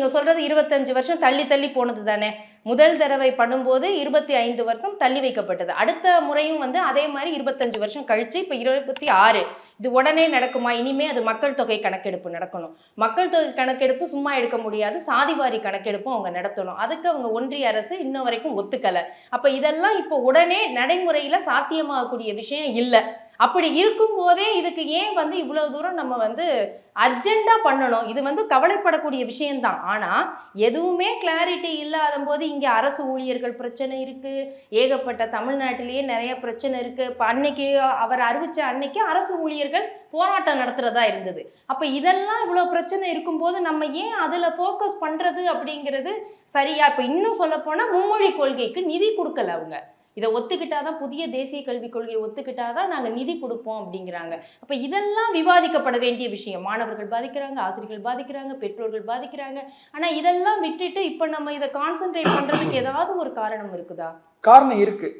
நீங்க சொல்றது 25 வருஷம் தள்ளி தள்ளி போனது தானே. முதல் தடவை பண்ணும்போது 25 வருஷம் தள்ளி வைக்கப்பட்டது. அடுத்த முறையும் வந்து அதே மாதிரி 25 வருஷம் கழிச்சு இப்ப 26. இது உடனே நடக்குமா? இனிமே அது மக்கள் தொகை கணக்கெடுப்பு நடக்கணும். மக்கள் தொகை கணக்கெடுப்பு சும்மா எடுக்க முடியாது. சாதிவாரி கணக்கெடுப்பும் அவங்க நடத்தணும். அதுக்கு அவங்க ஒன்றிய அரசு இன்ன வரைக்கும் ஒத்துக்கல. அப்ப இதெல்லாம் இப்போ உடனே நடைமுறையில சாத்தியமாகக்கூடிய விஷயம் இல்ல. அப்படி இருக்கும் போதே இதுக்கு ஏன் வந்து இவ்வளவு தூரம் நம்ம வந்து அர்ஜென்டா பண்ணணும்? இது வந்து கவலைப்படக்கூடிய விஷயம்தான். ஆனா எதுவுமே கிளாரிட்டி இல்லாத போது இங்க அரசு ஊழியர்கள் பிரச்சனை இருக்கு, ஏகப்பட்ட தமிழ்நாட்டிலேயே நிறைய பிரச்சனை இருக்கு. இப்ப அன்னைக்கு அவர் அறிவிச்ச அன்னைக்கு அரசு ஊழியர்கள் போராட்டம் நடத்துறதா இருந்தது. அப்ப இதெல்லாம் இவ்வளவு பிரச்சனை இருக்கும்போது நம்ம ஏன் அதுல போக்கஸ் பண்றது அப்படிங்கிறது சரியா? இப்ப இன்னும் சொல்ல போனா மும்மொழி கொள்கைக்கு நிதி கொடுக்கல அவங்க. இதை ஒத்துக்கிட்டாதான், புதிய தேசிய கல்விக் கொள்கையை ஒத்துக்கிட்டாதான் நாங்க நிதி கொடுப்போம் அப்படிங்கிறாங்க. அப்ப இதெல்லாம் விவாதிக்கப்பட வேண்டிய விஷயம். மாணவர்கள் பாதிக்கிறாங்க, ஆசிரியர்கள் பாதிக்கிறாங்க, பெற்றோர்கள் பாதிக்கிறாங்க. ஆனா இதெல்லாம் விட்டுட்டு இப்ப நம்ம இதை கான்சென்ட்ரேட் பண்றதுக்கு ஏதாவது ஒரு காரணம் இருக்குதா? காரணம் இருக்கு.